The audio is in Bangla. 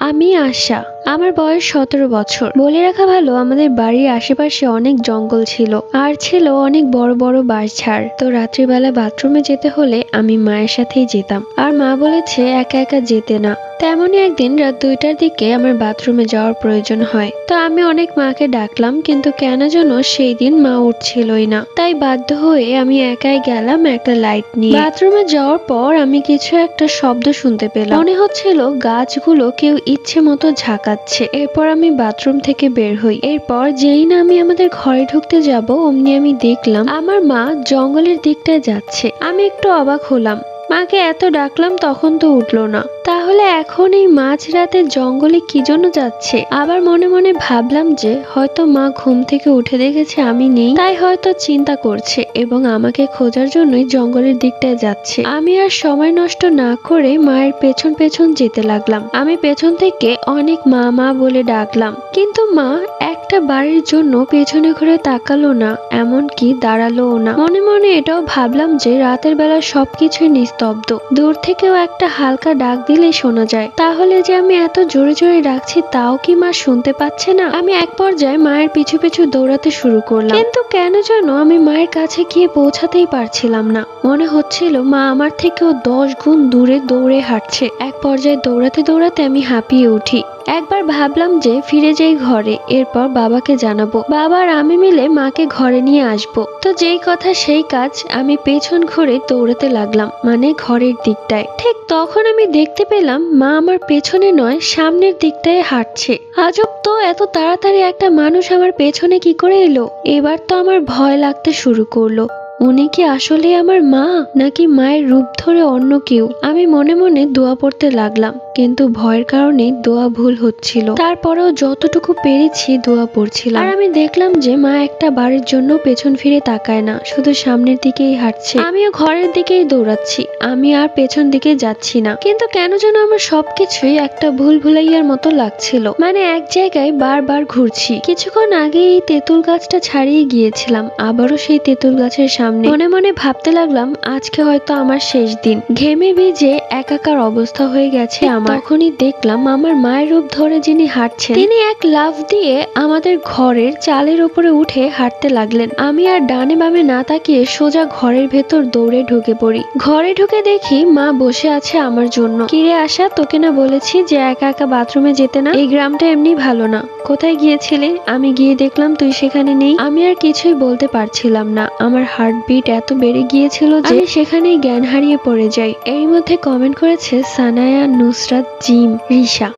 আমি আশা। আমার বয়স 17 বছর। বলে রাখা ভালো, আমাদের বাড়ির আশেপাশে অনেক জঙ্গল ছিল আর ছিল অনেক বড় বড় বাঁশঝাড়। তো রাত্রিবেলা বাথরুমে যেতে হলে আমি মায়ের সাথেই যেতাম, আর মা বলেছে একা একা যেতে না। তেমনই একদিন রাত 2টার দিকে আমার বাথরুমে যাওয়ার প্রয়োজন হয়। তো আমি অনেক মাকে ডাকলাম, কিন্তু কেন যেন সেই দিন মা উঠছিলই না। তাই বাধ্য হয়ে আমি একাই গেলাম একটা লাইট নিয়ে। বাথরুমে যাওয়ার পর আমি কিছু একটা শব্দ শুনতে পেলাম। মনে হচ্ছিল গাছগুলো কেউ ইচ্ছে মতো ঝাঁকাচ্ছে। এরপর আমি বাথরুম থেকে বের হই। এরপর যেই না আমি আমাদের ঘরে ঢুকতে যাব, অমনি আমি দেখলাম আমার মা জঙ্গলের দিকটায় যাচ্ছে। আমি একটু অবাক হলাম, মাকে এত ডাকলাম তখন তো উঠলো না। তাহলে এখন এই মাঝরাতে জঙ্গলে কি জন্য যাচ্ছে? আবার মনে মনে ভাবলাম যে হয়তো মা ঘুম থেকে উঠে দেখেছে আমি নেই, তাই হয়তো চিন্তা করছে এবং আমাকে খোঁজার জন্যই জঙ্গলের দিকটায় যাচ্ছে। আমি আর সময় নষ্ট না করে মায়ের পেছন পেছন যেতে লাগলাম। আমি পেছন থেকে অনেক মা মা বলে ডাকলাম, কিন্তু মা একটা বাড়ির জন্য পেছনে ঘুরে তাকালো না, এমনকি দাঁড়ালোও না। মনে মনে এটাও ভাবলাম যে রাতের বেলা সবকিছুই নিস্তব্ধ, দূর থেকেও একটা হালকা ডাক দিলেই শোনা যায়। তাহলে যে আমি এত জোরে জোরে ডাকছি তাও কি মা শুনতে পাচ্ছে না? আমি এক পর্যায়ে মায়ের পিছু পিছু দৌড়াতে শুরু করলাম, কিন্তু কেন যেন আমি মায়ের কাছে গিয়ে পৌঁছাতেই পারছিলাম না। মনে হচ্ছিল মা আমার থেকেও 10 গুণ দূরে দৌড়ে হাঁটছে। এক পর্যায়ে দৌড়াতে দৌড়াতে আমি হাঁপিয়ে উঠি। একবার ভাবলাম যে ফিরে যাই ঘরে, এরপর বাবাকে জানাবো। বাবা আর আমি মিলে মাকে ঘরে নিয়ে আসবো। তো যেই কথা সেই কাজ, আমি পেছন ঘুরে দৌড়াতে লাগলাম, মানে ঘরের দিকটায়। ঠিক তখন আমি দেখতে পেলাম মা আমার পেছনে নয় সামনের দিকটায় হাঁটছে। আজব তো, এত তাড়াতাড়ি একটা মানুষ আমার পেছনে কি করে এলো? এবার তো আমার ভয় লাগতে শুরু করলো। উনি কি আসলে আমার মা, নাকি মায়ের রূপ ধরে অন্য কেউ? আমি মনে মনে দোয়া পড়তে লাগলাম, কিন্তু ভয়ের কারণে দোয়া ভুল হচ্ছিল। তারপরেও যতটুকু পেরেছি দোয়া পড়ছিলাম। আর আমি দেখলাম যে মা একটা বাড়ির জন্য পেছন ফিরে তাকায় না, শুধু সামনের দিকেই হাঁটছে। আমিও ঘরের দিকেই দৌড়াচ্ছি, আমি আর পেছন দিকে যাচ্ছি না। কিন্তু কেন যেন আমার সবকিছুই একটা ভুল ভুলাইয়ার মতো লাগছিল, মানে এক জায়গায় বারবার ঘুরছি। কিছুক্ষণ আগে এই তেঁতুল গাছটা ছাড়িয়ে গিয়েছিলাম, আবারও সেই তেঁতুল গাছের সামনে। মনে মনে ভাবতে লাগলাম আজকে হয়তো আমার শেষ দিন। ঘেমে ভিজে একাকার অবস্থা হয়ে গেছে আমার। তখনই দেখলাম আমার মায়ের রূপ ধরে যিনি হাঁটছেন, তিনি এক লাফ দিয়ে আমাদের ঘরের চালের উপরে উঠে হাঁটতে লাগলেন। আমি আর ডানে বামে না তাকিয়ে সোজা ঘরের ভেতর দৌড়ে ঢুকে পড়ি। ঘরে ঢুকে দেখি মা বসে আছে আমার জন্য। কিরে আশা, তোকে না বলেছি যে একা একা বাথরুমে যেতে না? এই গ্রামটা এমনি ভালো না। কোথায় গিয়েছিলে? আমি গিয়ে দেখলাম তুই সেখানে নেই। আমি আর কিছুই বলতে পারছিলাম না। আমার হার্টবিট এত বেড়ে গিয়েছিল যে আমি সেখানেই জ্ঞান হারিয়ে পড়ে যাই। এর মধ্যে কমেন্ট করেছে সানায়া, নুসরাত, জিম, রিশা।